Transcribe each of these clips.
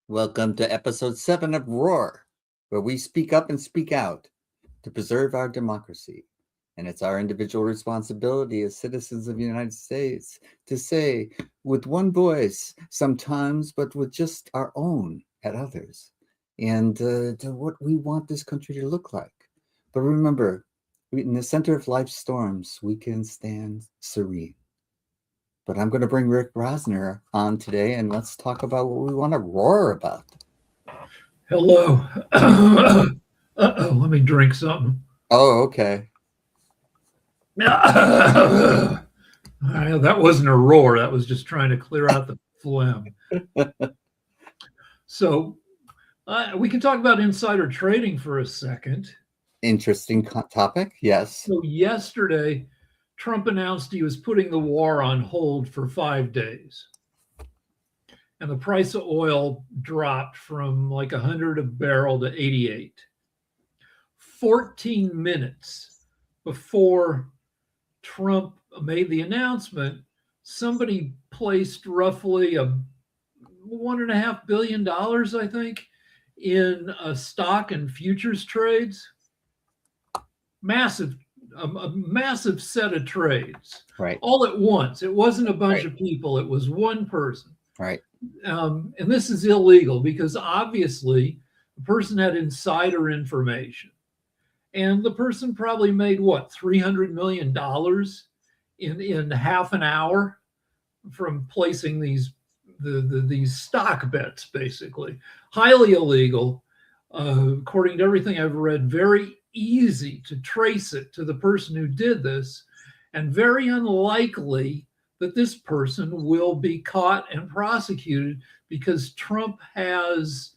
Welcome to episode 7 of Roar, where we speak up and speak out to preserve our democracy. And it's our individual responsibility as citizens of the United States to say with one voice sometimes, but with just our own at others, and to what we want this country to look like. But remember, in the center of life's storms, we can stand serene. But I'm going to bring Rick Rosner on today, and let's talk about what we want to roar about. Hello. Uh-oh, let me drink something. Oh, okay. That wasn't a roar. That was just trying to clear out the phlegm. So we can talk about insider trading for a second. Interesting topic. Yes. So yesterday, Trump announced he was putting the war on hold for 5 days. And the price of oil dropped from like 100 a barrel to 88. 14 minutes before Trump made the announcement, somebody placed roughly $1.5 billion, I think, in stock and futures trades. A massive set of trades, right, all at once. It wasn't a bunch right. of people. It was one person. Right. And this is illegal because obviously the person had insider information. And the person probably made what, $300 million in half an hour from placing these stock bets, basically. Highly illegal. According to everything I've read, very easy to trace it to the person who did this, and very unlikely that this person will be caught and prosecuted because Trump has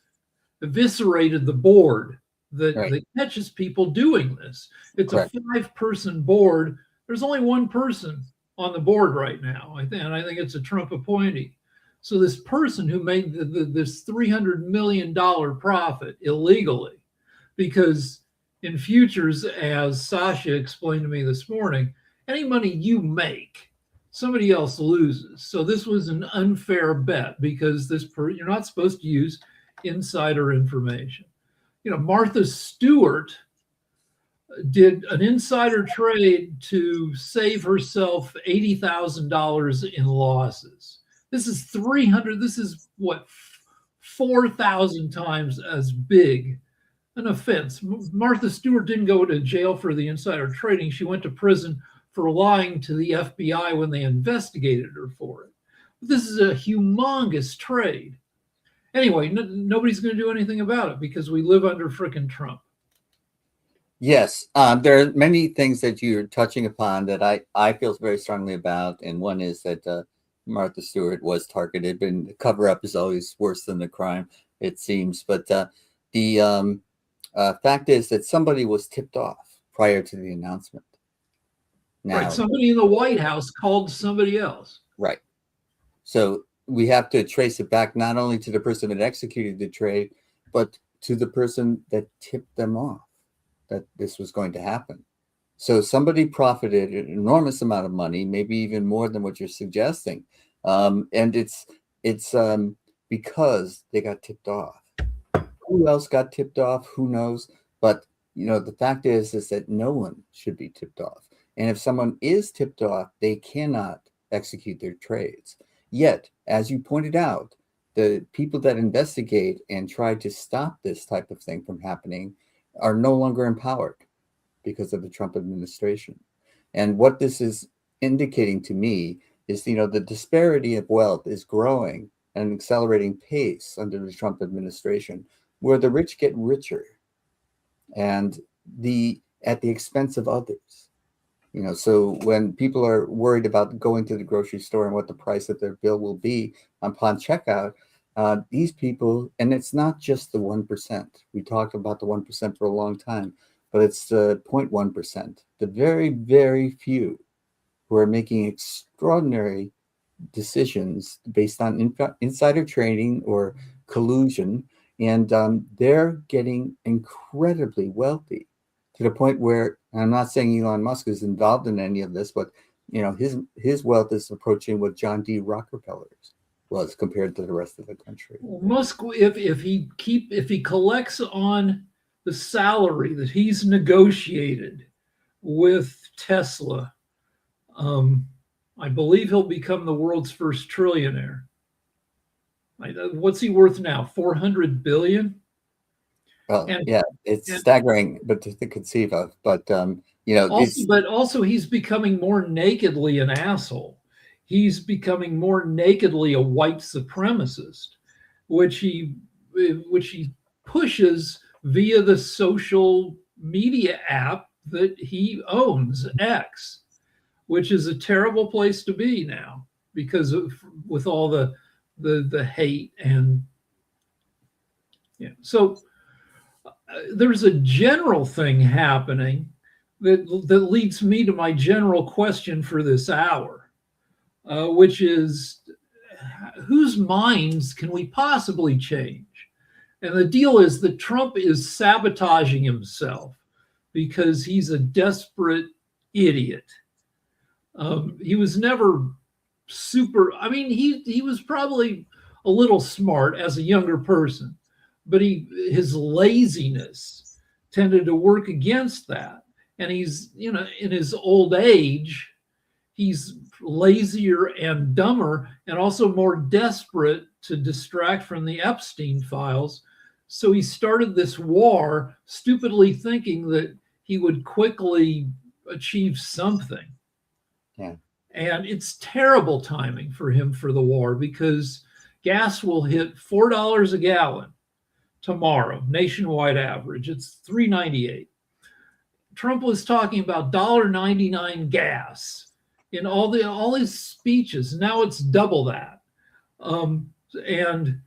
eviscerated the board that catches people doing this. It's Correct. a 5-person board. There's only one person on the board right now, and I think it's a Trump appointee. So this person who made this $300 million profit illegally, because in futures, as Sasha explained to me this morning, any money you make, somebody else loses. So this was an unfair bet because you're not supposed to use insider information. Martha Stewart did an insider trade to save herself $80,000 in losses. This is 4,000 times as big an offense. Martha Stewart didn't go to jail for the insider trading. She went to prison for lying to the FBI when they investigated her for it. This is a humongous trade. Anyway, nobody's going to do anything about it because we live under frickin' Trump. Yes, there are many things that you're touching upon that I feel very strongly about, and one is that Martha Stewart was targeted, and the cover-up is always worse than the crime, it seems. But the fact is that somebody was tipped off prior to the announcement. Now, right, somebody in the White House called somebody else. Right. So we have to trace it back not only to the person that executed the trade, but to the person that tipped them off that this was going to happen. So somebody profited an enormous amount of money, maybe even more than what you're suggesting. And it's because they got tipped off. Who else got tipped off? Who knows? But, the fact is that no one should be tipped off. And if someone is tipped off, they cannot execute their trades. Yet, as you pointed out, the people that investigate and try to stop this type of thing from happening are no longer empowered because of the Trump administration. And what this is indicating to me is, the disparity of wealth is growing at an accelerating pace under the Trump administration, where the rich get richer and at the expense of others. So when people are worried about going to the grocery store and what the price of their bill will be upon checkout, these people, and it's not just the 1%. We talked about the 1% for a long time, but it's the 0.1%, the very, very few who are making extraordinary decisions based on insider trading or collusion, and they're getting incredibly wealthy to the point where, and I'm not saying Elon Musk is involved in any of this, but his wealth is approaching what John D. Rockefeller's was compared to the rest of the country. Musk, if he collects on the salary that he's negotiated with Tesla, I believe he'll become the world's first trillionaire. What's he worth now? 400 billion. Well, yeah, it's staggering, but to conceive of. But also he's becoming more nakedly an asshole. He's becoming more nakedly a white supremacist, which he pushes via the social media app that he owns, X, which is a terrible place to be now because with all the hate and so there's a general thing happening that leads me to my general question for this hour, which is whose minds can we possibly change? And the deal is that Trump is sabotaging himself because he's a desperate idiot. He was never super, I mean, he was probably a little smart as a younger person, but his laziness tended to work against that. And he's, in his old age, he's lazier and dumber and also more desperate to distract from the Epstein files. So he started this war stupidly thinking that he would quickly achieve something. Yeah. And it's terrible timing for him for the war because gas will hit $4 a gallon tomorrow, nationwide average. It's $3.98. Trump was talking about $1.99 gas in all his speeches. Now it's double that. And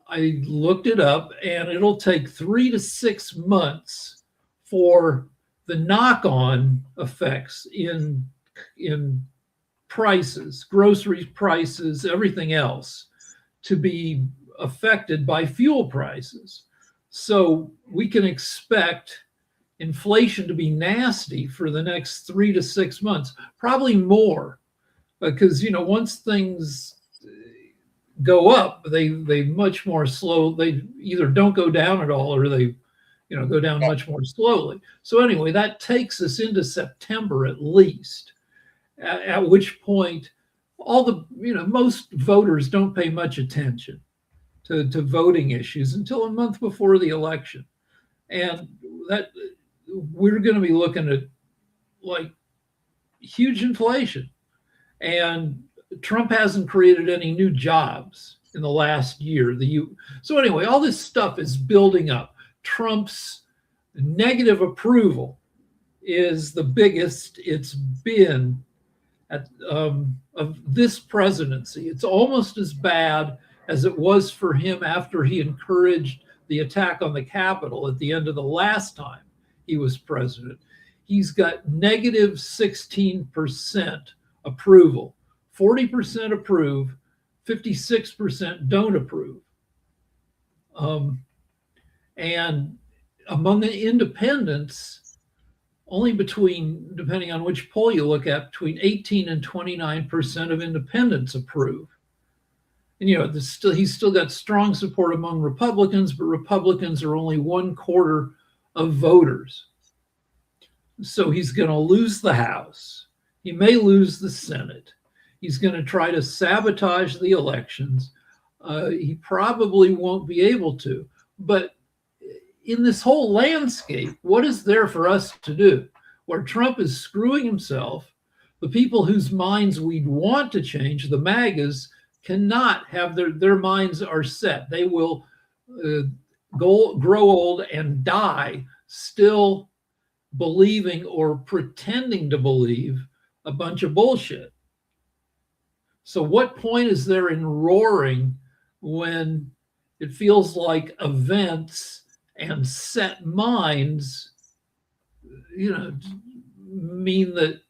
I looked it up, and it'll take 3 to 6 months for the knock-on effects in prices, grocery prices, everything else, to be affected by fuel prices. So we can expect inflation to be nasty for the next 3 to 6 months, probably more, because once things go up, they much more slow. They either don't go down at all, or they go down much more slowly. So anyway, that takes us into September at least, at which point all the most voters don't pay much attention to voting issues until a month before the election, and that we're going to be looking at like huge inflation. And Trump hasn't created any new jobs in the last year. So anyway, all this stuff is building up. Trump's negative approval is the biggest it's been of this presidency. It's almost as bad as it was for him after he encouraged the attack on the Capitol at the end of the last time he was president. He's got negative 16% approval, 40% approve, 56% don't approve. And among the independents, only depending on which poll you look at, between 18 and 29% of independents approve. And he's still got strong support among Republicans, but Republicans are only 1/4 of voters. So he's going to lose the House. He may lose the Senate. He's going to try to sabotage the elections. He probably won't be able to. But in this whole landscape, what is there for us to do? Where Trump is screwing himself, the people whose minds we'd want to change, the MAGAs, cannot have their minds are set. They will grow old and die still believing or pretending to believe a bunch of bullshit. So what point is there in roaring when it feels like events and set minds, mean that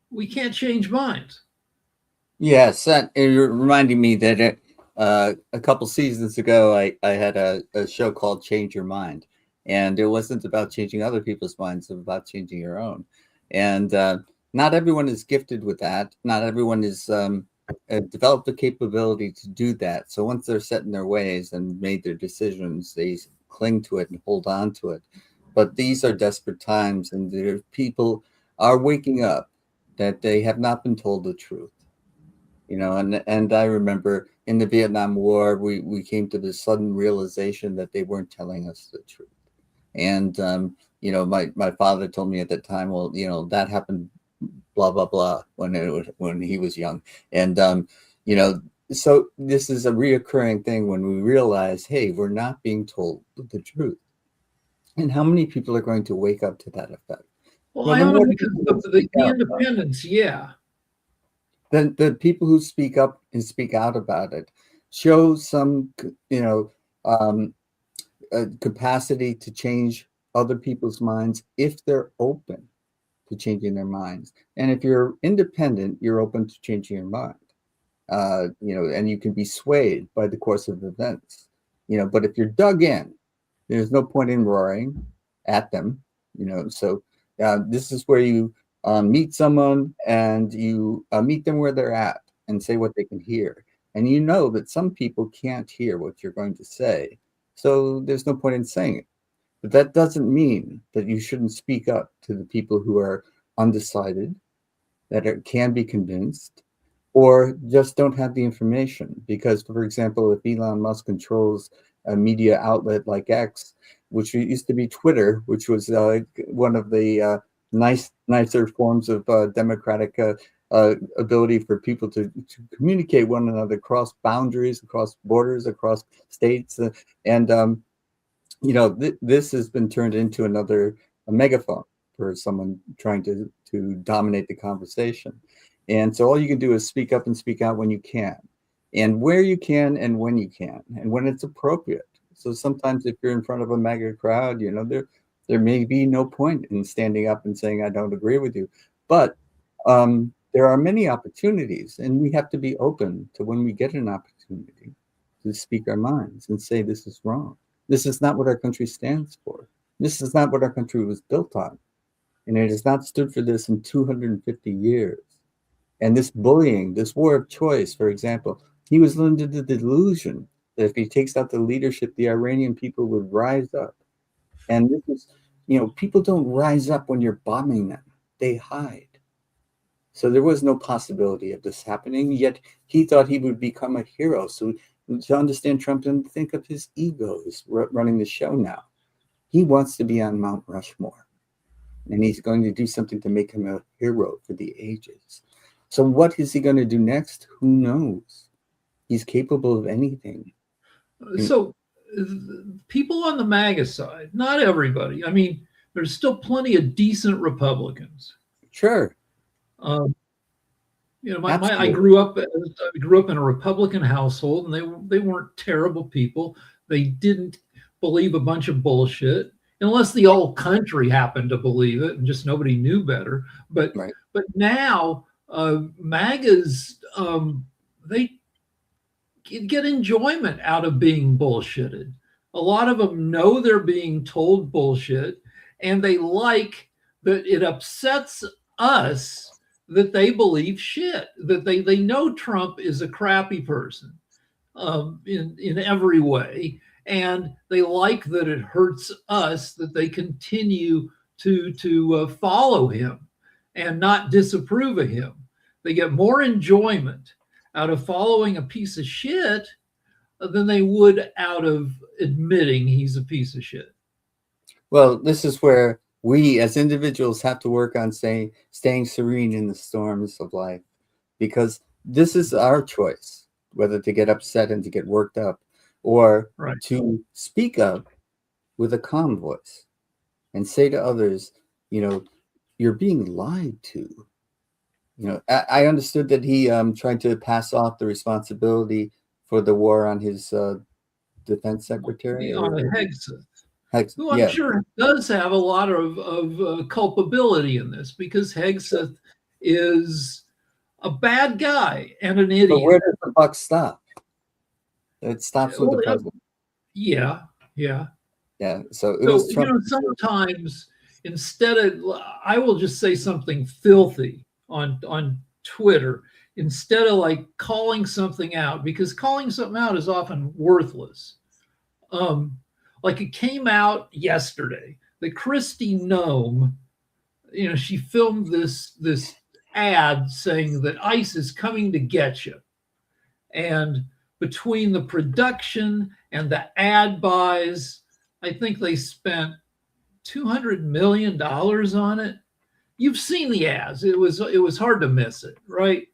we can't change minds? Yes, you're reminding me that a couple seasons ago, I had a show called Change Your Mind. And it wasn't about changing other people's minds, it was about changing your own. And not everyone is gifted with that. Not everyone is developed the capability to do that. So once they're set in their ways and made their decisions, they cling to it and hold on to it. But these are desperate times, and there people are waking up that they have not been told the truth. And I remember in the Vietnam War, we came to this sudden realization that they weren't telling us the truth. And my father told me at that time, well, that happened, blah blah blah, when he was young. And you know, so this is a reoccurring thing when we realize, hey, we're not being told the truth. And how many people are going to wake up to that effect? Well, Well, I the don't know more because people that the speak out, independence, yeah. the people who speak up and speak out about it show some, um, capacity to change other people's minds if they're open to changing their minds. And if you're independent, you're open to changing your mind. And you can be swayed by the course of events. But if you're dug in, there's no point in roaring at them. So this is where you meet someone and you meet them where they're at and say what they can hear. And you know that some people can't hear what you're going to say. So there's no point in saying it. But that doesn't mean that you shouldn't speak up to the people who are undecided, can be convinced, or just don't have the information. Because, for example, if Elon Musk controls a media outlet like X, which used to be Twitter, which was one of the nicer forms of democratic ability for people to communicate one another across boundaries, across borders, across states, and this has been turned into a megaphone for someone trying to dominate the conversation. And so all you can do is speak up and speak out when you can, and where you can, and when it's appropriate. So sometimes if you're in front of a mega crowd, there may be no point in standing up and saying, I don't agree with you. But there are many opportunities, and we have to be open to when we get an opportunity to speak our minds and say, this is wrong. This is not what our country stands for. This is not what our country was built on. And it has not stood for this in 250 years. And this bullying, this war of choice, for example, he was under the delusion that if he takes out the leadership, the Iranian people would rise up. And this is, people don't rise up when you're bombing them, they hide. So there was no possibility of this happening, yet he thought he would become a hero. So to understand Trump, and think of his ego is running the show now. He wants to be on Mount Rushmore, and he's going to do something to make him a hero for the ages. So what is he going to do next? Who knows? He's capable of anything. So people on the MAGA side, not everybody. I mean, there's still plenty of decent Republicans. Sure. I grew up in a Republican household, and they weren't terrible people. They didn't believe a bunch of bullshit, unless the whole country happened to believe it and just nobody knew better. But right. But now MAGAs, they get enjoyment out of being bullshitted. A lot of them know they're being told bullshit, and they like that it upsets us that they believe shit, that they know Trump is a crappy person in every way, and they like that it hurts us that they continue to follow him and not disapprove of him. They get more enjoyment out of following a piece of shit than they would out of admitting he's a piece of shit. Well, this is where we as individuals have to work on staying serene in the storms of life, because this is our choice, whether to get upset and to get worked up, or to speak up with a calm voice and say to others, you're being lied to. I understood that he tried to pass off the responsibility for the war on his defense secretary, on Hegseth. Who I'm yeah. sure does have a lot of culpability in this, because Hegseth is a bad guy and an idiot. But where does the buck stop? It stops with the president. Yeah. So it was Trump. Sometimes instead of, I will just say something filthy on Twitter, instead of like calling something out, because calling something out is often worthless. Um, like it came out yesterday that Christy Nome, she filmed this ad saying that ICE is coming to get you. And between the production and the ad buys, I think they spent $200 million on it. You've seen the ads. It was hard to miss it, right?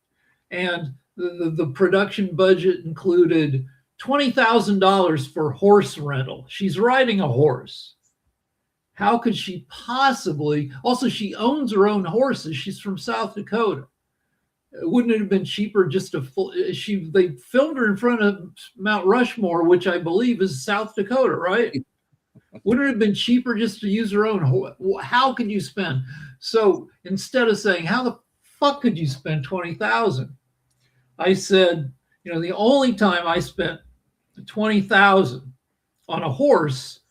And the production budget included $20,000 for horse rental. She's riding a horse. How could she possibly? Also, she owns her own horses. She's from South Dakota. Wouldn't it have been cheaper just to they filmed her in front of Mount Rushmore, which I believe is South Dakota, right? Wouldn't it have been cheaper just to use her own? How could you spend? So instead of saying, how the fuck could you spend 20,000? I said, the only time I spent 20,000 on a horse,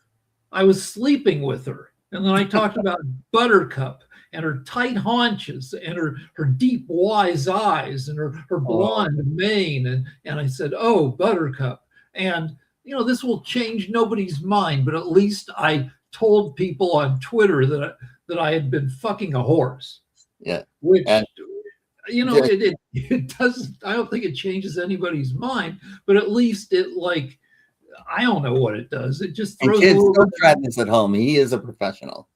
I was sleeping with her. And then I talked about Buttercup and her tight haunches and her deep wise eyes and her blonde mane. And I said, oh, Buttercup. And this will change nobody's mind, but at least I told people on Twitter that I had been fucking a horse. Yeah. Which, it doesn't, I don't think it changes anybody's mind, but at least it I don't know what it does. It just throws. And kids, don't try this at home. He is a professional.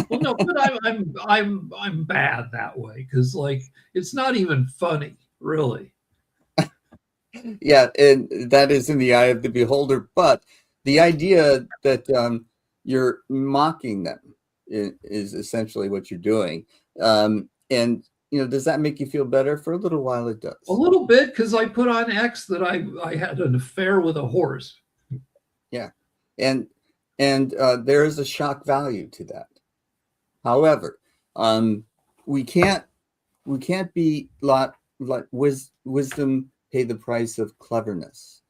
Well, no, but I'm bad that way because it's not even funny, really. Yeah, and that is in the eye of the beholder. But the idea that you're mocking them is essentially what you're doing. And does that make you feel better? For a little while, it does. A little bit, because I put on X that I had an affair with a horse. Yeah, and there is a shock value to that. However, we can't be let wisdom pay the price of cleverness.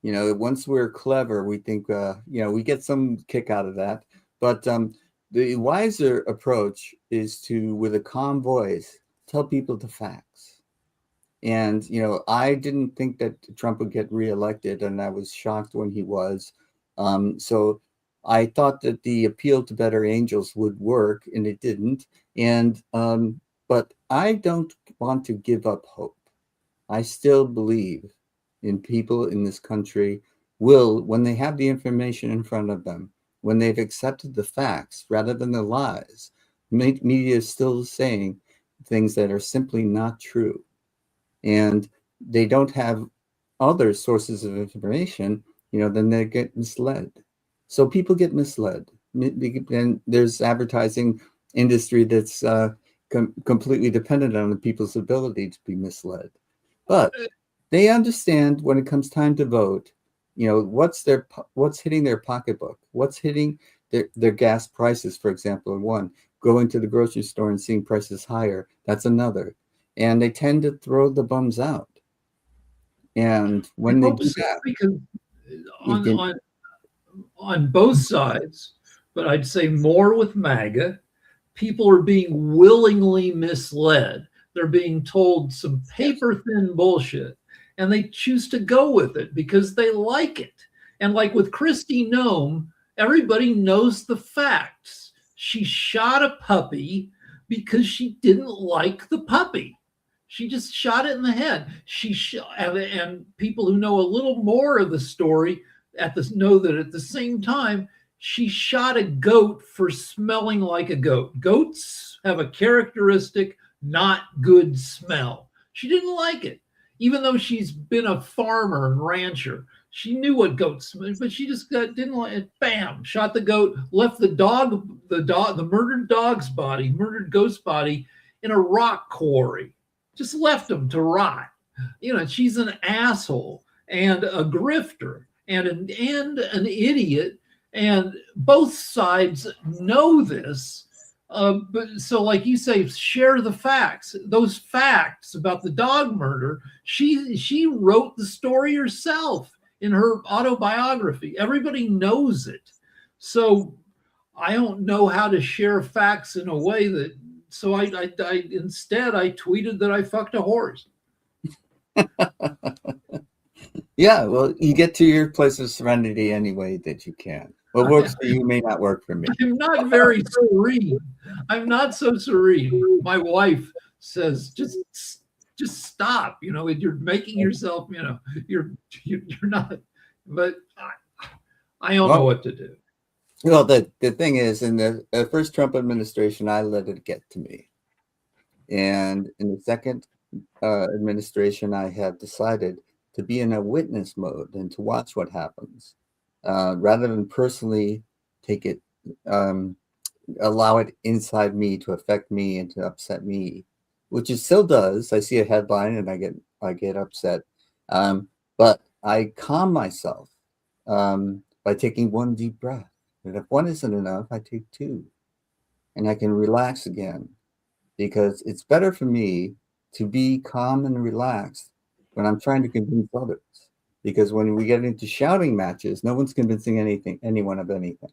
Once we're clever, we think we get some kick out of that. But the wiser approach is to, with a calm voice, tell people the facts. And I didn't think that Trump would get reelected, and I was shocked when he was. So I thought that the appeal to better angels would work, and it didn't. And but I don't want to give up hope. I still believe in people in this country will, when they have the information in front of them, when they've accepted the facts rather than the lies. Media is still saying things that are simply not true, and they don't have other sources of information, then they get misled. So people get misled, and there's advertising industry that's completely dependent on the people's ability to be misled. But they understand when it comes time to vote, what's hitting their pocketbook, what's hitting their gas prices, for example. One, going to the grocery store and seeing prices higher, that's another. And they tend to throw the bums out. And when they do that, because on both sides, but I'd say more with MAGA, people are being willingly misled. They're being told some paper thin bullshit, and they choose to go with it because they like it. And like with Christy Nome, everybody knows the facts. She shot a puppy because she didn't like the puppy. She just shot it in the head. And people who know a little more of the story know that at the same time, she shot a goat for smelling like a goat. Goats have a characteristic not good smell. She didn't like it, even though she's been a farmer and rancher. She knew what goats smelled, but she just didn't like it. Bam, shot the goat, left the murdered dog's body, murdered goat's body in a rock quarry. Just left him to rot. She's an asshole and a grifter and an idiot. And both sides know this. But so, like you say, share the facts. Those facts about the dog murder, she wrote the story herself in her autobiography. Everybody knows it. So I don't know how to share facts in a way that. So I instead I tweeted that I fucked a horse. Yeah, well, you get to your place of serenity any way that you can. What works for you may not work for me. I'm not very serene. I'm not so serene. My wife says, just stop. You're making yourself. You're not. But I don't know Well, what to do. well, the thing is, in the first Trump administration, I let it get to me, and in the second administration, I have decided to be in a witness mode and to watch what happens, rather than personally take it, um, allow it inside me to affect me and to upset me, which it still does. I see a headline and I get upset, but I calm myself by taking one deep breath. And if one isn't enough, I take two, and I can relax again, because it's better for me to be calm and relaxed when I'm trying to convince others. Because when we get into shouting matches, no one's convincing anyone of anything.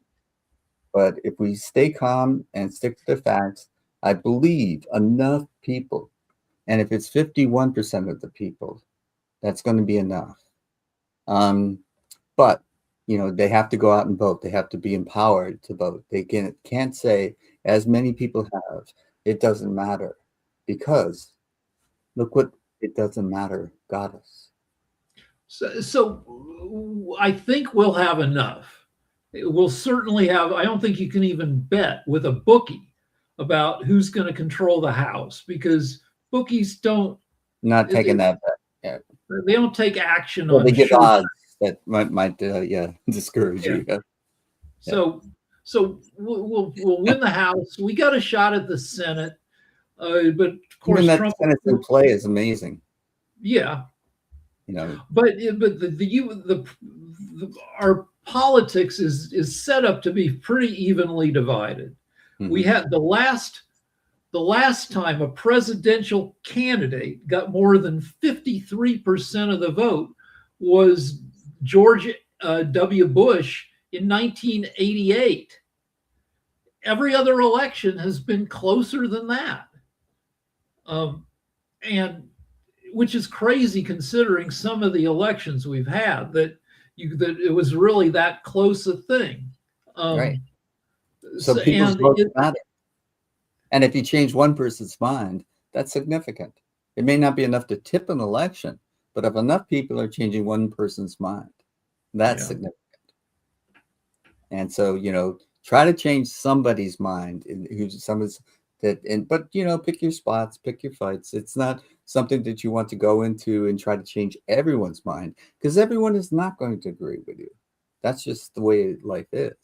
But if we stay calm and stick to the facts, I believe enough people, and if it's 51% of the people, that's going to be enough. Um, but they have to go out and vote. They have to be empowered to vote. They can't say, as many people have, it doesn't matter, because look what it doesn't matter got us. So I think we'll have enough. We'll certainly have. I don't think you can even bet with a bookie about who's going to control the House, because bookies don't. Not taking that back. Yeah. They don't take action Well, on they give sure. odds that might yeah, discourage you. Yeah. So we'll win the House. We got a shot at the Senate, but of course Even that Trump. Senate's in play is amazing. Yeah, You know, but our politics is set up to be pretty evenly divided. We had the last time a presidential candidate got more than 53% of the vote was George W. Bush in 1988. Every other election has been closer than that, and which is crazy considering some of the elections we've had, that it was really that close a thing. right. So people's votes matter. And if you change one person's mind, that's significant. It may not be enough to tip an election, but if enough people are changing one person's mind, that's significant. And so, try to change somebody's mind, but pick your spots, pick your fights. It's not something that you want to go into and try to change everyone's mind, because everyone is not going to agree with you. That's just the way life is.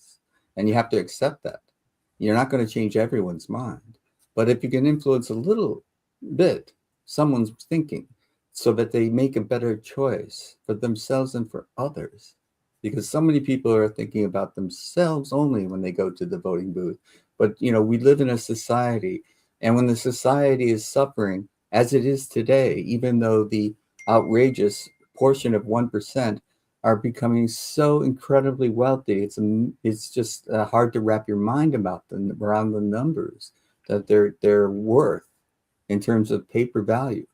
And you have to accept that. You're not going to change everyone's mind. But if you can influence a little bit someone's thinking so that they make a better choice for themselves and for others, because so many people are thinking about themselves only when they go to the voting booth. But, we live in a society, and when the society is suffering, as it is today, even though the outrageous portion of 1% are becoming so incredibly wealthy, it's just hard to wrap your mind around the numbers that they're worth in terms of paper value.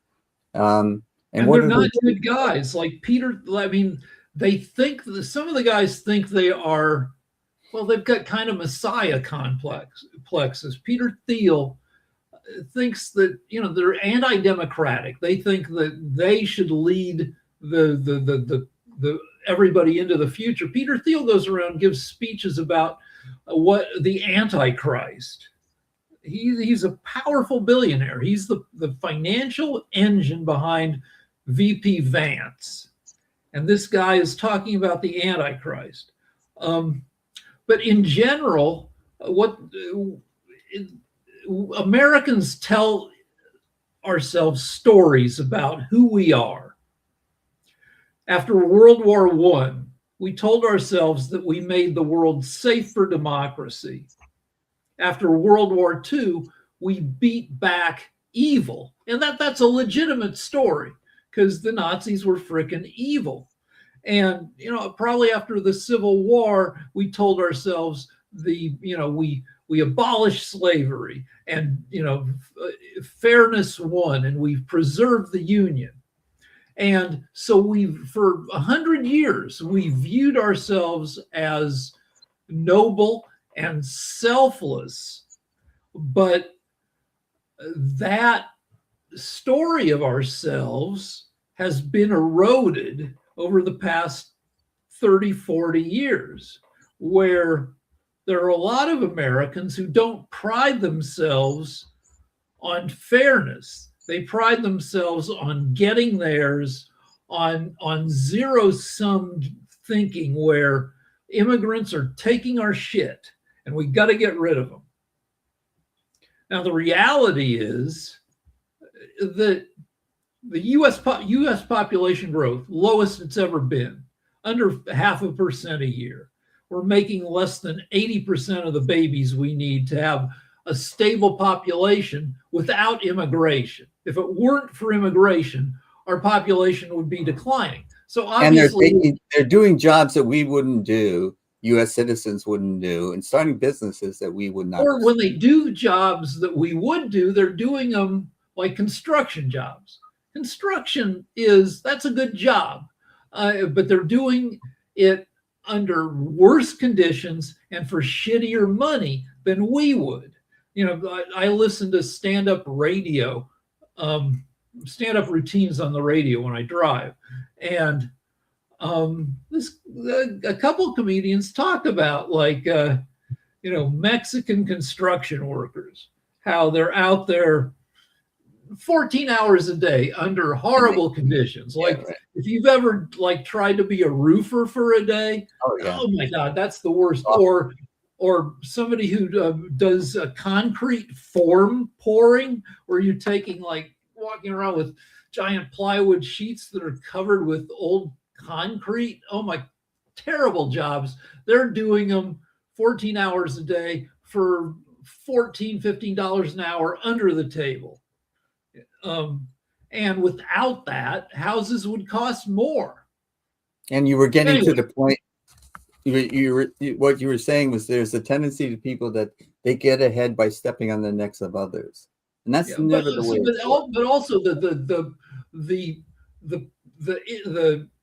And they're not good guys like Peter. I mean, they think some of the guys think they are, well, they've got kind of messiah complexes. Peter Thiel thinks that they're anti-democratic. They think that they should lead the everybody into the future. Peter Thiel goes around and gives speeches about what the Antichrist. He's a powerful billionaire. He's the financial engine behind VP Vance. And this guy is talking about the Antichrist. But in general, Americans tell ourselves stories about who we are. After World War I, we told ourselves that we made the world safe for democracy. After World War II, we beat back evil. And that's a legitimate story, because the Nazis were freaking evil. And, probably after the Civil War, we told ourselves we abolished slavery, and, fairness won, and we've preserved the Union. And so for 100 years, we viewed ourselves as noble and selfless. But that story of ourselves has been eroded over the past 30, 40 years, where there are a lot of Americans who don't pride themselves on fairness. They pride themselves on getting theirs, on zero sum thinking, where immigrants are taking our shit and we got to get rid of them. Now, the reality is that the U.S. population growth, lowest it's ever been, under 0.5% a year. We're making less than 80% of the babies we need to have a stable population without immigration. If it weren't for immigration, our population would be declining. So obviously, and they're doing jobs that we wouldn't do, U.S. citizens wouldn't do, and starting businesses that we would not. Or when they do jobs that we would do, they're doing them like construction jobs. Construction that's a good job, but they're doing it under worse conditions and for shittier money than we would. I listen to stand-up radio, stand-up routines on the radio when I drive, and a couple of comedians talk about Mexican construction workers, how they're out there 14 hours a day under horrible conditions. Like, yeah, right. If you've ever tried to be a roofer for a day, oh my God, that's the worst. Oh. Or somebody who does concrete form pouring, where you're taking walking around with giant plywood sheets that are covered with old concrete. Oh my, terrible jobs. They're doing them 14 hours a day for $14, $15 an hour under the table. And without that, houses would cost more. And you were getting to the point. What you were saying was there's a tendency to people that they get ahead by stepping on the necks of others, and that's never the way. But also the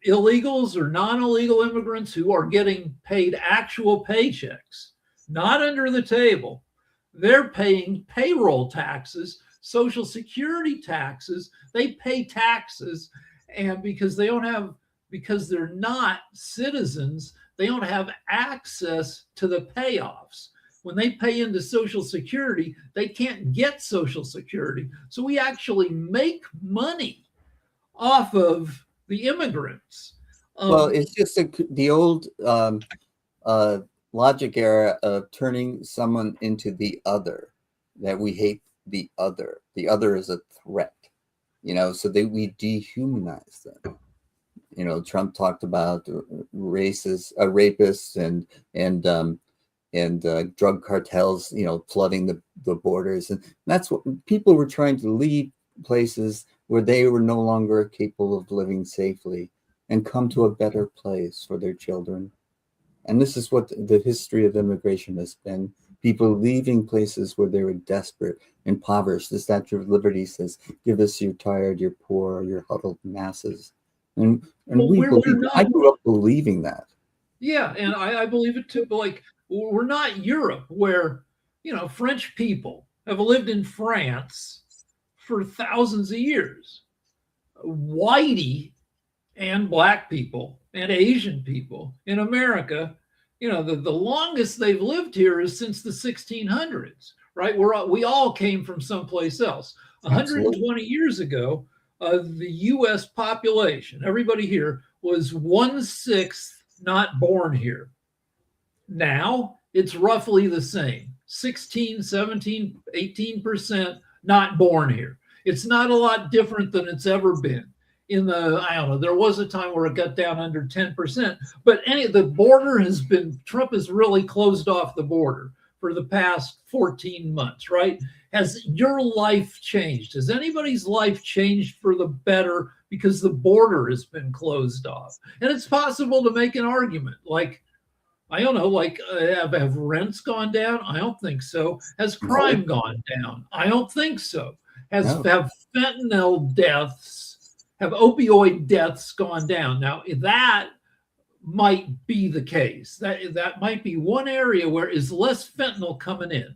illegals or non-illegal immigrants who are getting paid actual paychecks, not under the table, they're paying payroll taxes, Social Security taxes. They pay taxes, and because they're not citizens, they don't have access to the payoffs. When they pay into Social Security, they can't get Social Security. So we actually make money off of the immigrants. Well, it's just the old logic era of turning someone into the other, that we hate the other. The other is a threat, so we dehumanize them. Trump talked about rapists and drug cartels, flooding the borders. And that's what people were trying to leave places where they were no longer capable of living safely and come to a better place for their children. And this is what the history of immigration has been. People leaving places where they were desperate, impoverished. The Statue of Liberty says, "Give us your tired, your poor, your huddled masses." And I grew up believing that. Yeah, and I believe it too. But we're not Europe, where French people have lived in France for thousands of years. Whitey and Black people and Asian people in America, the longest they've lived here is since the 1600s, right? We all came from someplace else. 120 years ago, the U.S. population, everybody here, was 1/6 not born here. Now it's roughly the same, 16, 17, 18% not born here. It's not a lot different than it's ever been. There was a time where it got down under 10%, but the border Trump has really closed off the border for the past 14 months, right? Has your life changed? Has anybody's life changed for the better because the border has been closed off? And it's possible to make an argument have rents gone down? I don't think so. Has crime gone down? I don't think so. Have fentanyl deaths have opioid deaths gone down? Now, that might be the case. That might be one area where is less fentanyl coming in.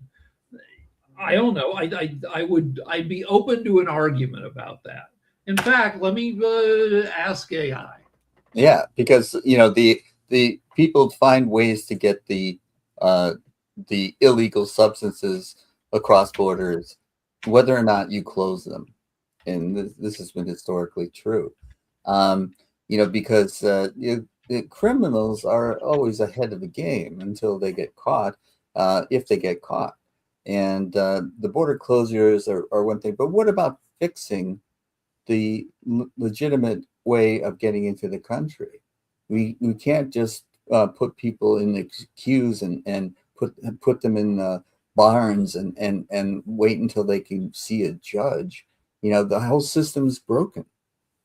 I don't know. I'd be open to an argument about that. In fact, let me ask AI. Yeah, because the people find ways to get the illegal substances across borders, whether or not you close them, and this has been historically true. Because the criminals are always ahead of the game until they get caught, if they get caught. And the border closures are one thing, but what about fixing the legitimate way of getting into the country? We can't just put people in the queues and put them in barns and wait until they can see a judge. The whole system's broken.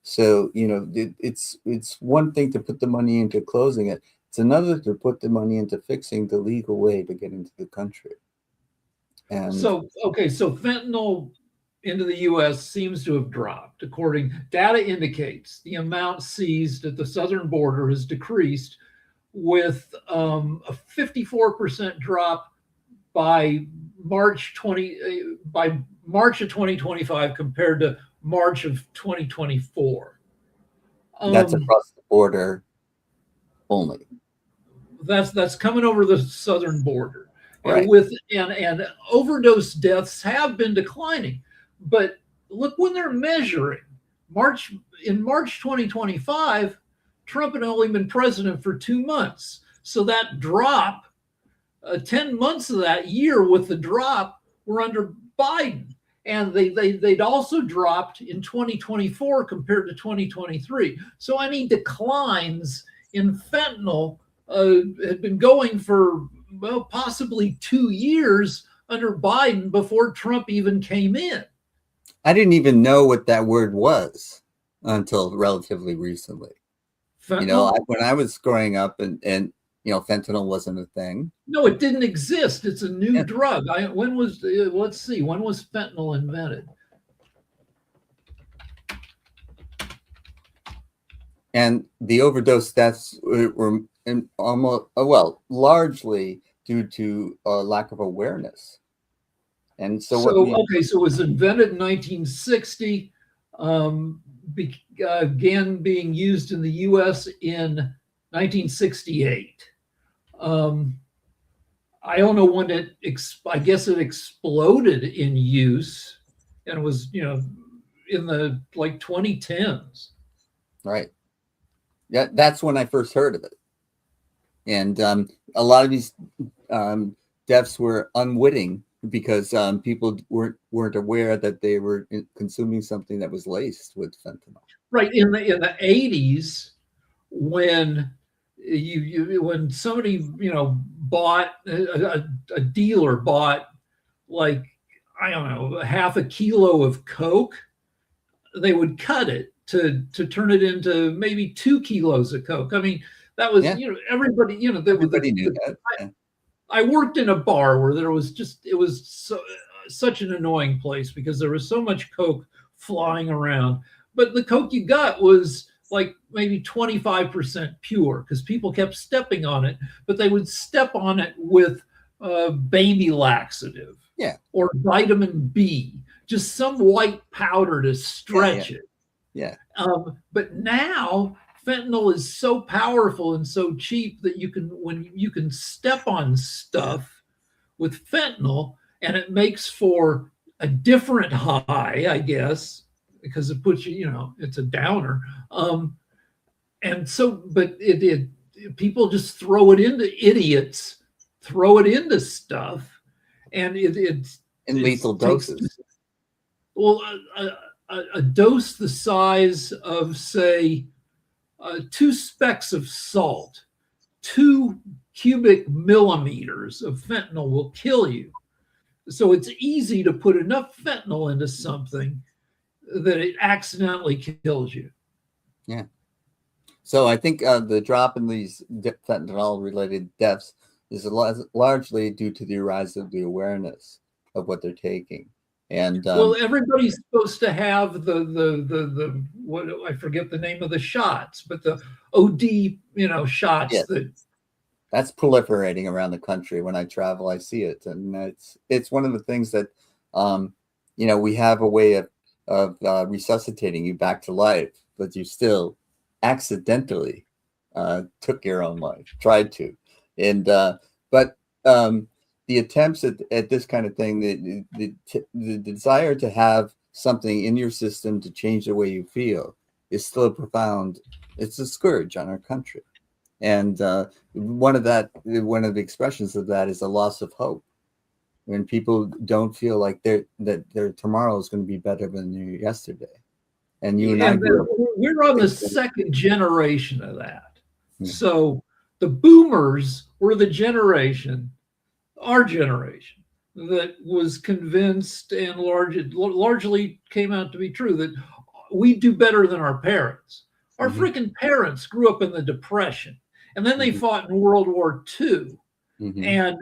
So it's one thing to put the money into closing it. It's another to put the money into fixing the legal way to get into the country. And so fentanyl into the U.S. seems to have dropped. Data indicates the amount seized at the southern border has decreased, with a 54% drop by March of 2025 compared to March of 2024. that's across the border only. That's coming over the southern border. Right. And overdose deaths have been declining. But look, when they're measuring in March 2025, Trump had only been president for 2 months. So that drop, 10 months of that year with the drop were under Biden. And they'd also dropped in 2024 compared to 2023. So any declines in fentanyl had been going for, well, possibly 2 years under Biden before Trump even came in. I didn't even know what that word was until relatively recently. Fentanyl? When I was growing up and fentanyl wasn't a thing. No, it didn't exist. It's a new drug. Let's see, when was fentanyl invented? And the overdose deaths were largely due to a lack of awareness. And so it was invented in 1960, began being used in the U.S. in 1968. I don't know when I guess it exploded in use, and it was, in the 2010s. Right. Yeah, that's when I first heard of it. And a lot of these deaths were unwitting because people weren't aware that they were consuming something that was laced with fentanyl. Right. In the 80s, when when somebody bought a dealer bought, like, I don't know, half a kilo of Coke, they would cut it to turn it into maybe 2 kilos of Coke. I mean, that was, everybody, everybody knew that. Yeah. I worked in a bar where it was such an annoying place because there was so much Coke flying around, but the Coke you got was like maybe 25% pure because people kept stepping on it, but they would step on it with baby laxative, or vitamin B, just some white powder to stretch it. Yeah. But now fentanyl is so powerful and so cheap that when you can step on stuff with fentanyl, and it makes for a different high, I guess, because it puts you, it's a downer. And so, but people just throw it into stuff, and it's in lethal doses. Well, a dose the size of, say, 2 specks of salt, 2 cubic millimeters of fentanyl will kill you. So it's easy to put enough fentanyl into something that it accidentally kills you. Yeah. So I think the drop in these fentanyl-related deaths is largely due to the rise of the awareness of what they're taking. And Well, everybody's supposed to have the what, I forget the name of the shots, but the OD, yeah, shots that. that's proliferating around the country. When I travel, I see it, and it's one of the things that, we have a way of resuscitating you back to life, but you still accidentally took your own life, tried to, and but the attempts at this kind of thing, the desire to have something in your system to change the way you feel is still a profound. It's a scourge on our country. And one of the expressions of that is a loss of hope. When people don't feel like their tomorrow is going to be better than their yesterday. And you and I And grew up. we're on the second generation of that. Yeah. So the boomers were the generation, our generation, that was convinced and largely came out to be true that we do better than our parents. Our Mm-hmm. freaking parents grew up in the Depression, and then they Mm-hmm. fought in World War II. Mm-hmm. And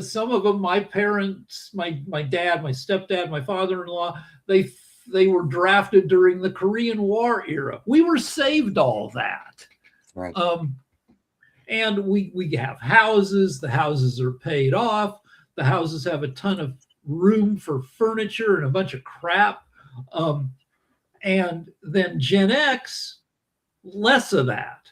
some of them, my parents, my dad, my stepdad, my father-in-law, they were drafted during the Korean War era. We were saved all that. Right. And we have houses. The houses are paid off. The houses have a ton of room for furniture and a bunch of crap. And then Gen X, less of that.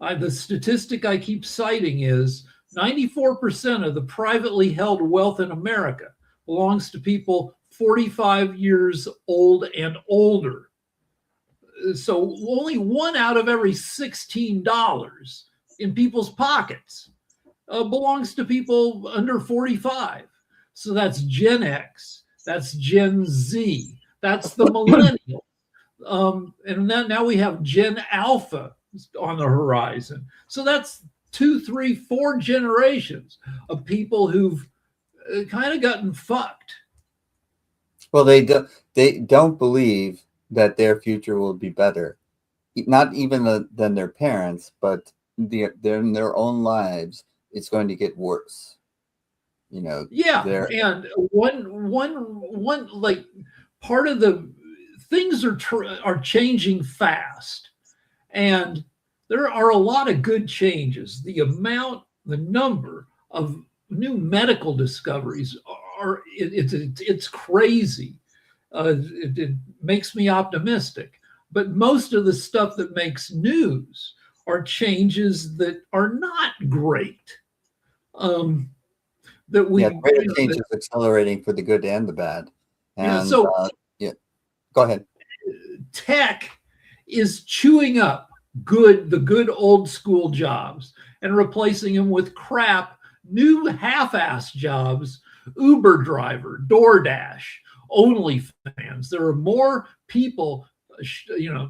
The statistic I keep citing is 94% of the privately held wealth in America belongs to people 45 years old and older. So only one out of every $16 in people's pockets belongs to people under 45. So that's Gen X, that's Gen Z, that's the millennial. And then now we have Gen Alpha on the horizon. So that's 2, 3, 4 generations of people who've kind of gotten fucked. Well, they don't believe that their future will be better, not even than their parents, but in their own lives, it's going to get worse. Yeah, and one like part of the things are changing fast, and there are a lot of good changes. The number of new medical discoveries it's crazy. It makes me optimistic. But most of the stuff that makes news are changes that are not great. That we, Yeah, the rate of change is accelerating for the good and the bad. And so yeah, go ahead. Tech is chewing up the good old school jobs and replacing them with crap, new half-ass jobs, Uber driver, DoorDash, OnlyFans. There are more people,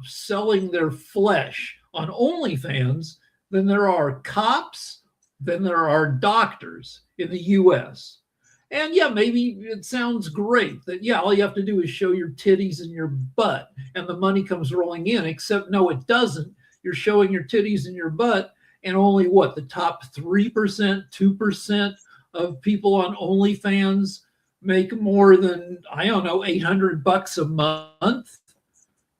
selling their flesh on OnlyFans than there are cops, than there are doctors in the US. And yeah, maybe it sounds great that, yeah, all you have to do is show your titties and your butt and the money comes rolling in, except no, it doesn't. You're showing your titties and your butt, and only the top 3%, 2% of people on OnlyFans make more than, I don't know, $800 a month.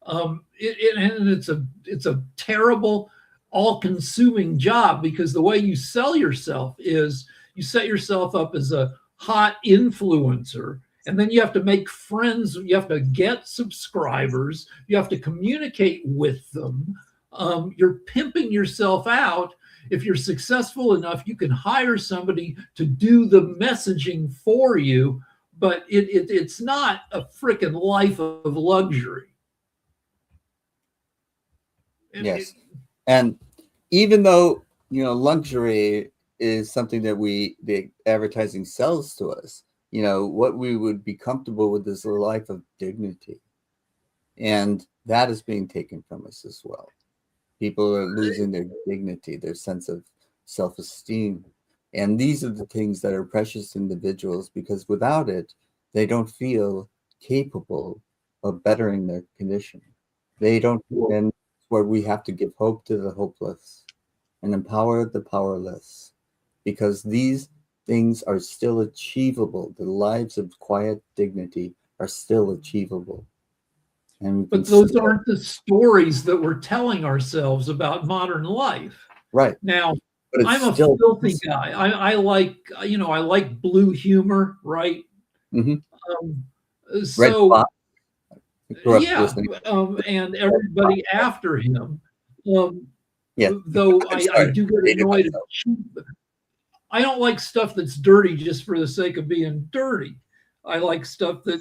And it's a terrible, all-consuming job, because the way you sell yourself is you set yourself up as a hot influencer, and then you have to make friends, you have to get subscribers, you have to communicate with them. You're pimping yourself out. If you're successful enough, you can hire somebody to do the messaging for you, but it's not a freaking life of luxury. Yes. And even though, luxury is something that the advertising sells to us, what we would be comfortable with is a life of dignity. And that is being taken from us as well. People are losing their dignity, their sense of self-esteem. And these are the things that are precious to individuals, because without it, they don't feel capable of bettering their condition. They don't, and where we have to give hope to the hopeless and empower the powerless, because these things are still achievable. The lives of quiet dignity are still achievable. And we can But those still, aren't the stories that we're telling ourselves about modern life. right. Now, But it's I'm a still filthy guy. I like, I like blue humor, right? Mhm. Um, Red so Fox. I grew up yeah, listening. and everybody after him. Um, Yeah. though I'm I sorry. do get Dated annoyed at myself. cheap. I don't like stuff that's dirty just for the sake of being dirty. I like stuff that,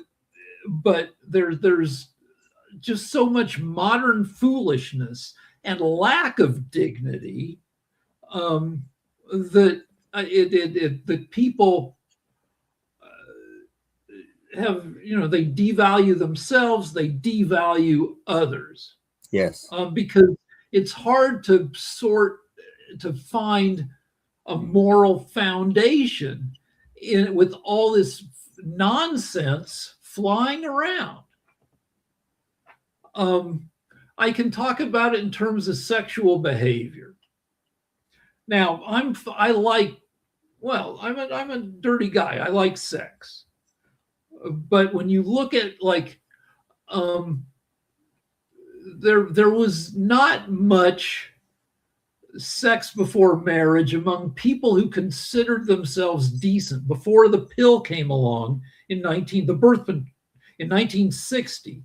but there's just so much modern foolishness and lack of dignity um, that that people have, they devalue themselves, they devalue others, Yes. because it's hard to find a moral foundation with all this nonsense flying around. Um, I can talk about it in terms of sexual behavior. Now, I like, well, I'm a dirty guy. I like sex, but when you look at like, um, there was not much sex before marriage among people who considered themselves decent before the pill came along in 1960.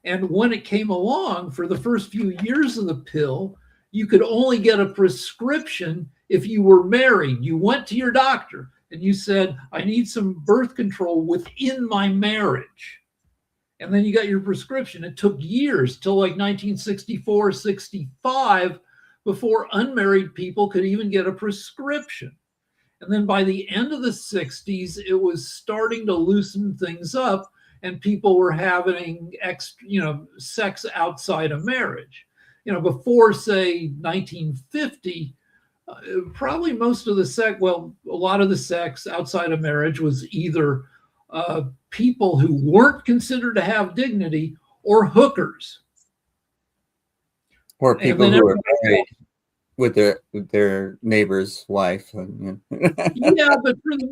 And when it came along, for the first few years of the pill, you could only get a prescription if you were married. You went to your doctor and you said, I need some birth control within my marriage. And then you got your prescription. It took years till like 1964, 65 before unmarried people could even get a prescription. And then by the end of the 60s, it was starting to loosen things up and people were having sex outside of marriage. Before say 1950, probably most of the sex, well, a lot of the sex outside of marriage was either people who weren't considered to have dignity or hookers. Or And people then who are everybody married else. with their neighbor's wife. Yeah, but for the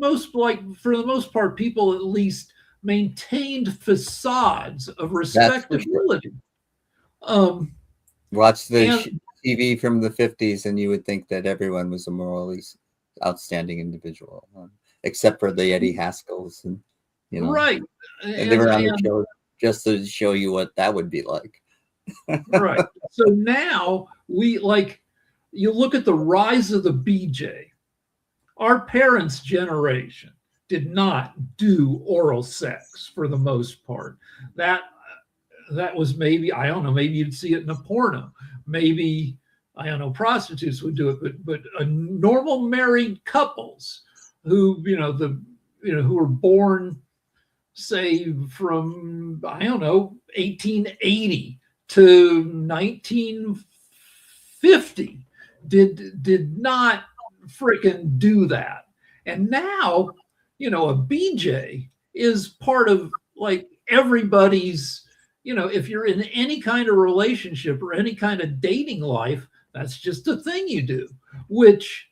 most part, people at least maintained facades of That's for sure. respectability. Um, Watch the and TV from the 50s, and you would think that everyone was a morally outstanding individual, except for the Eddie Haskells, and you know, right, and they were on the and show just to show you what that would be like. right. So now you look at the rise of the BJ. Our parents' generation did not do oral sex for the most part. That that was maybe, I don't know, maybe you'd see it in a porno. Maybe, I don't know, prostitutes would do it, but a normal married couples who who were born say from, I don't know, 1880 to 1950 did not freaking do that. And now, a BJ is part of like everybody's, if you're in any kind of relationship or any kind of dating life, that's just a thing you do, which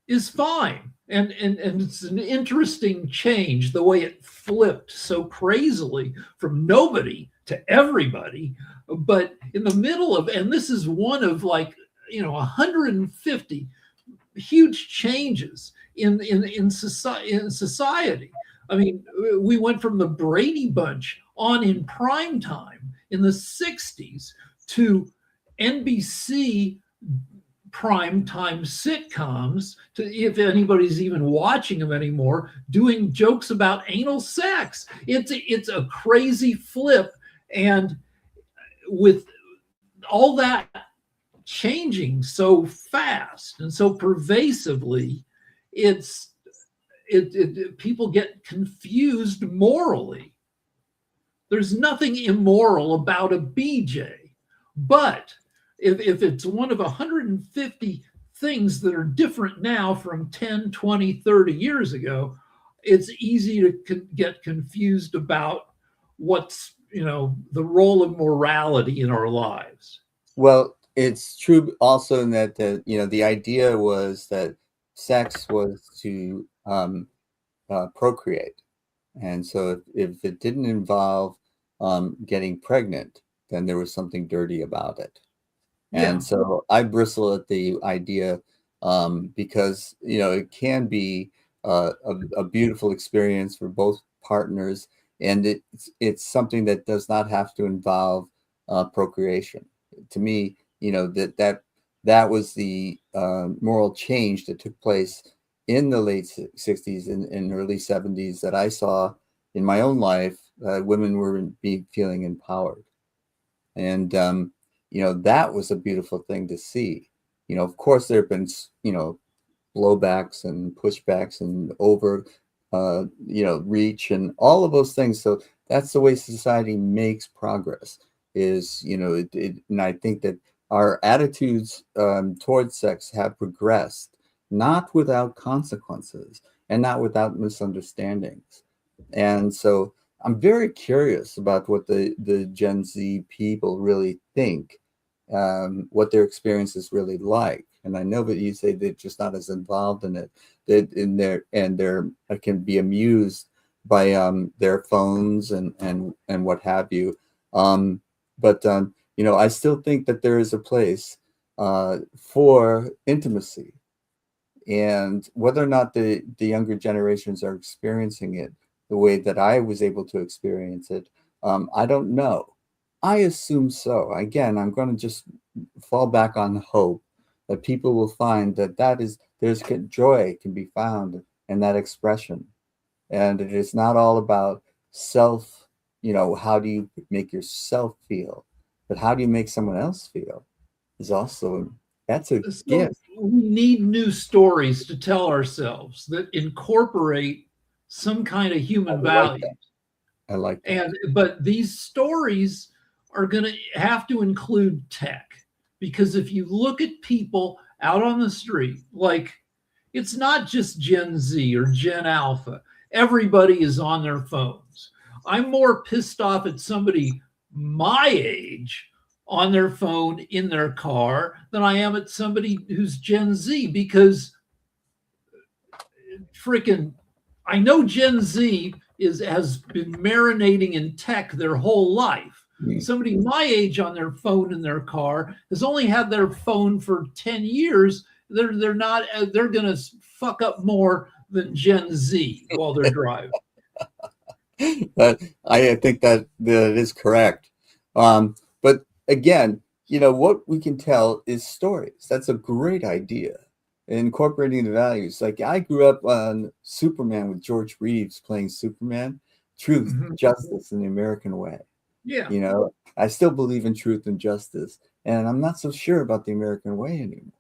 is fine. And it's an interesting change the way it flipped so crazily from nobody to everybody. But in the middle of, and this is one of like 150 huge changes in society. I mean, we went from the Brady Bunch on in prime time in the 60s to NBC prime time sitcoms, to, if anybody's even watching them anymore, doing jokes about anal sex. It's a crazy flip. And with all that changing so fast and so pervasively, people get confused morally. There's nothing immoral about a BJ, but if it's one of 150 things that are different now from 10, 20, 30 years ago, it's easy to get confused about what's, the role of morality in our lives. Well, it's true also in that the idea was that sex was to procreate, And so if it didn't involve getting pregnant, then there was something dirty about it. And Yeah. so I bristle at the idea because, it can be a beautiful experience for both partners. And it's something that does not have to involve procreation. To me, that was the moral change that took place in the late 60s and early 70s that I saw in my own life. Women were feeling empowered. And that was a beautiful thing to see. Of course there have been blowbacks and pushbacks and over reach and all of those things. So that's the way society makes progress, is and I think that our attitudes towards sex have progressed, not without consequences and not without misunderstandings. And so I'm very curious about what the Gen Z people really think, what their experience is really like. And I know that you say they're just not as involved in it, that they're can be amused by their phones and what have you. But I still think that there is a place for intimacy, and whether or not the younger generations are experiencing it the way that I was able to experience it, I don't know. I assume so. Again, I'm going to just fall back on hope that people will find there's joy can be found in that expression, and it is not all about self. How do you make yourself feel, but how do you make someone else feel? Is also That's a So gift. we need new stories to tell ourselves that incorporate some kind of I human like value. that. I like that. And but these stories are going to have to include tech, because if you look at people out on the street, like, it's not just Gen Z or Gen Alpha. Everybody is on their phones. I'm more pissed off at somebody my age on their phone in their car than I am at somebody who's Gen Z, because freaking, I know Gen Z has been marinating in tech their whole life. Mm. Somebody my age on their phone in their car has only had their phone for 10 years. They're gonna fuck up more than Gen Z while they're driving. I think that is correct. But again, what we can tell is stories. That's a great idea. Incorporating the values. Like, I grew up on Superman with George Reeves playing Superman. Truth, Mhm. justice, and the American way. Yeah. I still believe in truth and justice, and I'm not so sure about the American way anymore.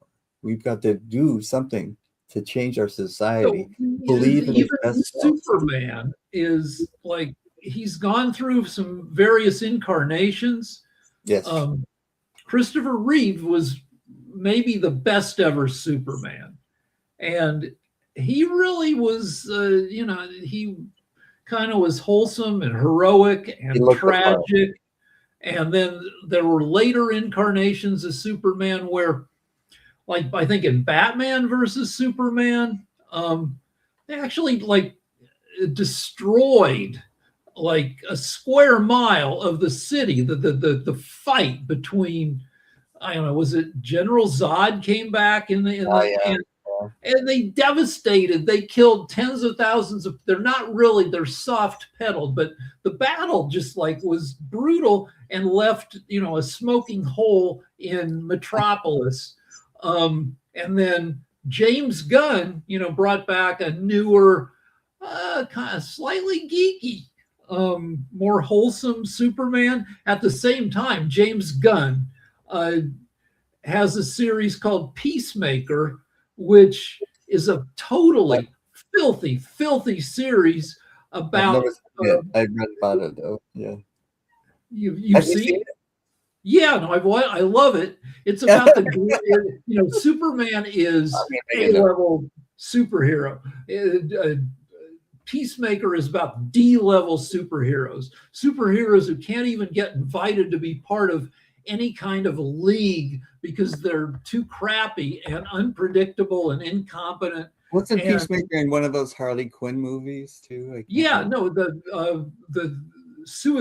We've got to do something to change our So society. Believe in its even best self. Superman is like, he's gone through some various incarnations. Yes. Um, Christopher Reeve was maybe the best ever Superman. And he really was, he kind of was wholesome and heroic He and looked the part. tragic. And then there were later incarnations of Superman where, like, I think in Batman versus Superman, they actually like destroyed like a square mile of the city. The fight between, I don't know, was it General Zod came back Oh yeah. and they devastated. They killed tens of thousands of. They're not really. They're soft pedaled, but the battle just like was brutal and left a smoking hole in Metropolis. And then James Gunn, brought back a newer, kind of slightly geeky, more wholesome Superman. At the same time, James Gunn uh, has a series called Peacemaker, which is a Yeah. totally filthy, filthy series I've about. never seen it. I've read about it though. Yeah. You've Have you seen seen it? Yeah, no, I love it. It's about the, Superman is A it? level superhero. Peacemaker is about D level superheroes, superheroes who can't even get invited to be part of any kind of a league because they're too crappy and unpredictable and incompetent. Wasn't And Peacemaker in one of those Harley Quinn movies too? I can't yeah, remember. no,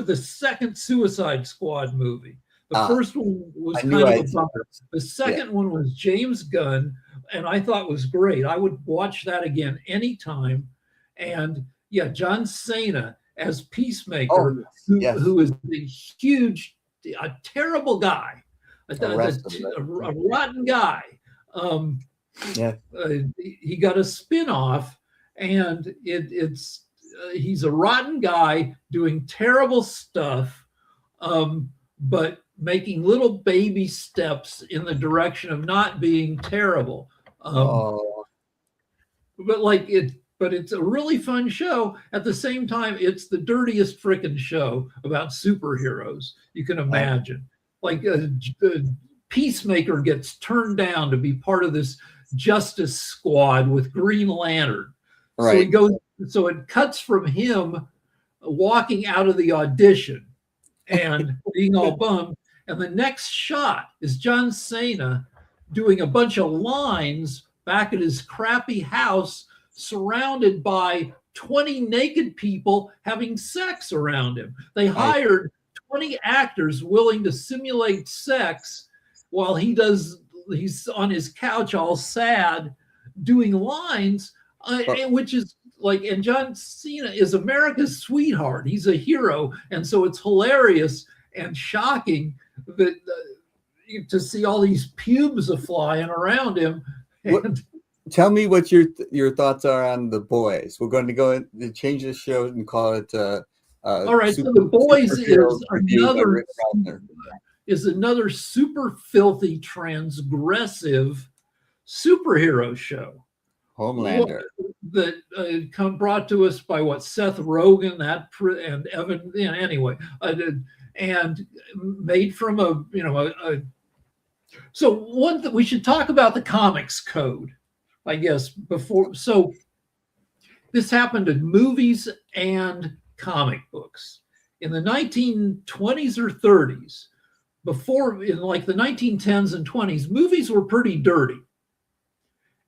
the second Suicide Squad movie. The Ah, first one was I knew kind of I a had seen bummer. those. The Yeah. second one was James Gunn, and I thought was great. I would watch that again anytime. And yeah, John Cena as Oh, Peacemaker, yes. Yes. who is a huge, a terrible guy, Arrested. a rotten guy. Um, Yeah. he got a spin-off, and it's he's a rotten guy doing terrible stuff, but making little baby steps in the direction of not being terrible. Oh, But it's a really fun show. At the same time, it's the dirtiest freaking show about superheroes you can oh, imagine. Like a Peacemaker gets turned down to be part of this Justice Squad with Green Lantern. So he right. goes. So it cuts from him walking out of the audition and being all bummed. And the next shot is John Cena doing a bunch of lines back at his crappy house, surrounded by 20 naked people having sex around him. They I hired 20 actors willing to simulate sex while he's on his couch all sad doing lines, but which is like, and John Cena is America's sweetheart. He's a hero. And so it's hilarious and shocking that to see all these pubes a flying around him. what, And tell me what your thoughts are on The Boys. We're going to go and change the show and call it all right, so The Boys Superhero Review by Rick Rosner. is another super filthy transgressive superhero show Homelander. that brought to us by Seth Rogen and Evan. Anyway, and made from so one that we should talk about the comics code, I guess, before. So this happened in movies and comic books in the 1920s or 30s. Before, in like the 1910s and 20s, movies were pretty dirty.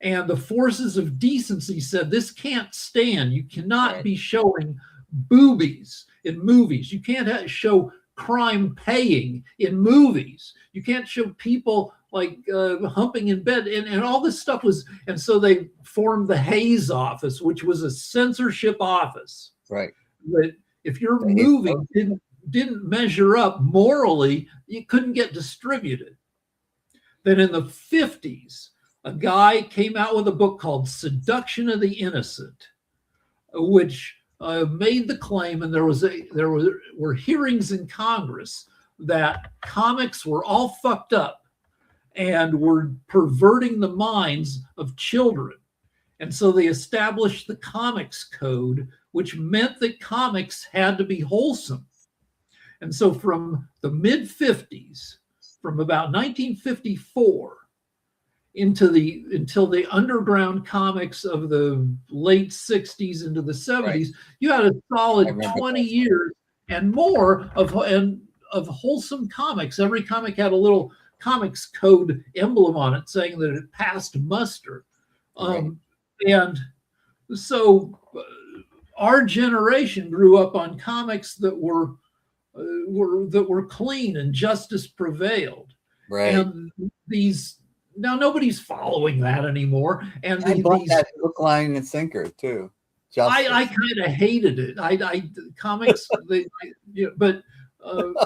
And the forces of decency said this can't stand. You cannot be showing boobies in movies. You can't show crime paying in movies. You can't show people like humping in bed, and all this stuff was. And so they formed the Hayes Office, which was a censorship office. Right. That if your movie didn't measure up morally, you couldn't get distributed. Then in the 50s, a guy came out with a book called Seduction of the Innocent, which made the claim, and there were hearings in Congress that comics were all fucked up and were perverting the minds of children. And so they established the Comics Code, which meant that comics had to be wholesome. And so from the mid 50s, from about 1954 until the underground comics of the late 60s into the 70s, right, you had a solid 20 years and more of wholesome comics. Every comic had a little Comics Code emblem on it saying that it passed muster. Right. And so our generation grew up on comics that were clean and justice prevailed. Right. And now nobody's following that anymore. And I bought that hook, line, and sinker too. I kind of hated it. Comics, but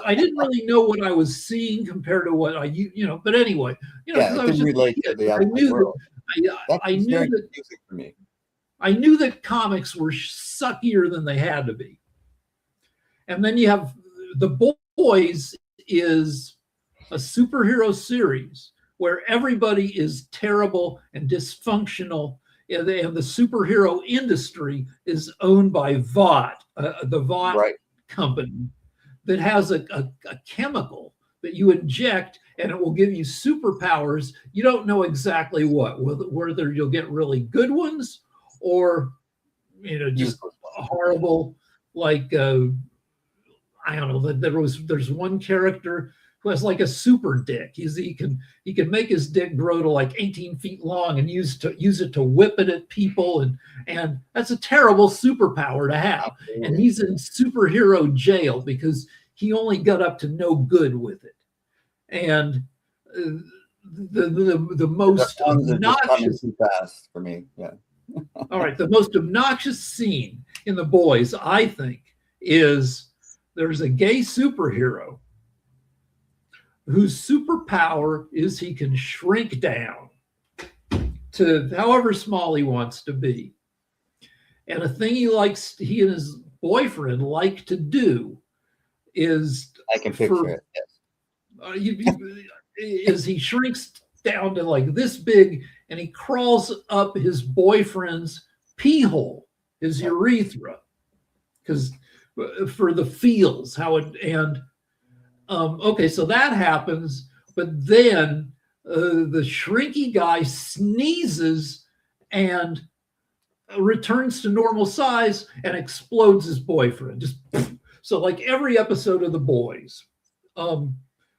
I didn't really know what I was seeing compared to what But anyway, yeah, it didn't relate to the outside world. I knew that music for me. I knew that comics were suckier than they had to be. And then you have The Boys is a superhero series where everybody is terrible and dysfunctional, and the superhero industry is owned by Vought, the Vought company, that has a chemical that you inject and it will give you superpowers. You don't know exactly whether you'll get really good ones or just horrible, like I don't know. There's one character who has like a super dick. He can make his dick grow to like 18 feet long and use it to whip it at people, and that's a terrible superpower to have. And he's in superhero jail because he only got up to no good with it. And the most obnoxious, too fast for me. Yeah. all right, the most obnoxious scene in The Boys, I think, is there's a gay superhero whose superpower is he can shrink down to however small he wants to be. And a thing he and his boyfriend like to do is, I can picture it. Yes. Is he shrinks down to like this big, and he crawls up his boyfriend's pee hole, his urethra, because for the feels how it and okay, so that happens, but then the shrinky guy sneezes and returns to normal size and explodes his boyfriend. Just so like every episode of The Boys,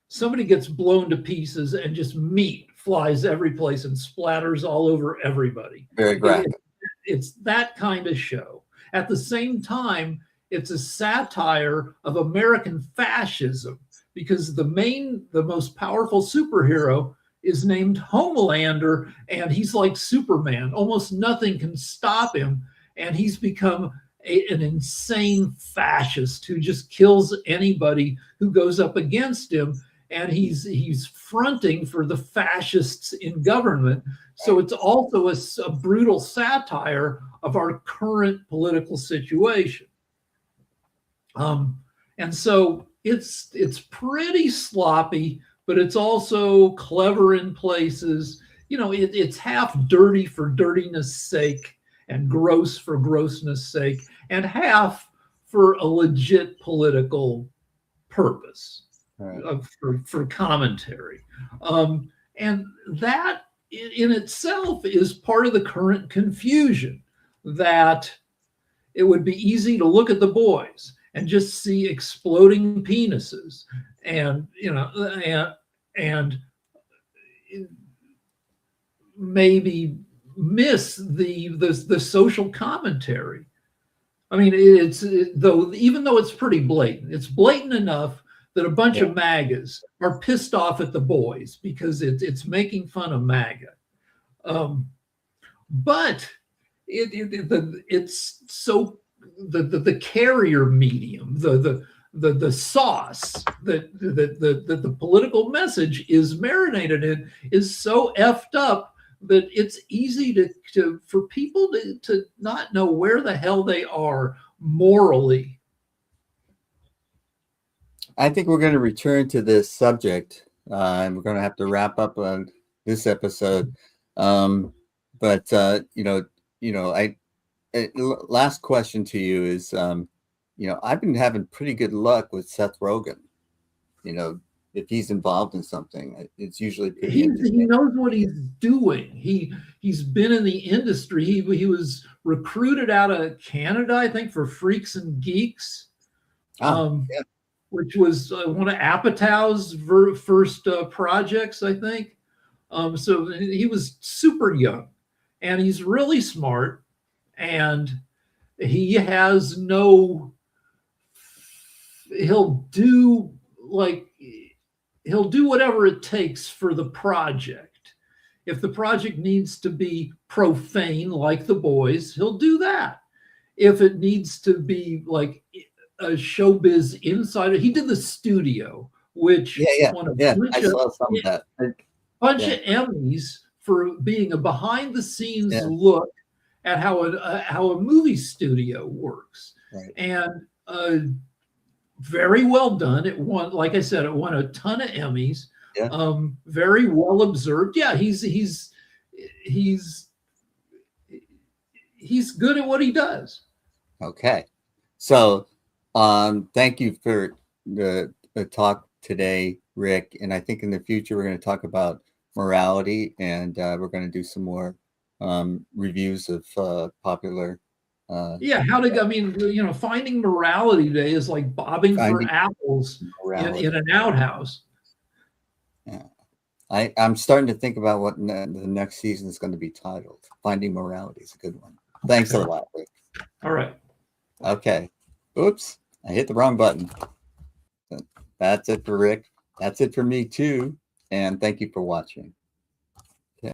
somebody gets blown to pieces and just meat flies every place and splatters all over everybody. Very graphic. It's that kind of show. At the same time, it's a satire of American fascism because the most powerful superhero is named Homelander, and he's like Superman. Almost nothing can stop him, and he's become an insane fascist who just kills anybody who goes up against him. And he's fronting for the fascists in government. So it's also a brutal satire of our current political situation. And so it's pretty sloppy, but it's also clever in places. You know, it's half dirty for dirtiness sake and gross for grossness sake, and half for a legit political purpose. Right. For commentary. And that in itself is part of the current confusion, that it would be easy to look at The Boys and just see exploding penises and, you know, and maybe miss the social commentary. I mean, even though it's pretty blatant, it's blatant enough that a bunch of MAGAs are pissed off at The Boys because it's making fun of MAGA. But it's so the carrier medium, the sauce that the political message is marinated in is so effed up that it's easy for people to not know where the hell they are morally. I think we're going to return to this subject, and we're going to have to wrap up on this episode. But last question to you is, I've been having pretty good luck with Seth Rogen. You know, if he's involved in something, it's usually pretty interesting. He knows what he's doing. He's been in the industry. He was recruited out of Canada, I think, for Freaks and Geeks. Which was one of Apatow's first projects, I think. So he was super young, and he's really smart, and he'll do whatever it takes for the project. If the project needs to be profane like The Boys, he'll do that. If it needs to be like a showbiz insider, he did The Studio, which won I saw some of that. Bunch of Emmys for being a behind-the-scenes look at how a movie studio works, and very well done. It won, like I said, it won a ton of Emmys. Very well observed. Yeah, he's good at what he does. Okay, so. Thank you for the talk today, Rick. And I think in the future, we're going to talk about morality, and we're going to do some more reviews of popular. Finding morality today is like bobbing for apples in an outhouse. Yeah. I'm starting to think about what the next season is going to be titled. Finding Morality is a good one. Thanks a lot, Rick. All right. Okay. Oops, I hit the wrong button. That's it for Rick. That's it for me too. And thank you for watching. Okay.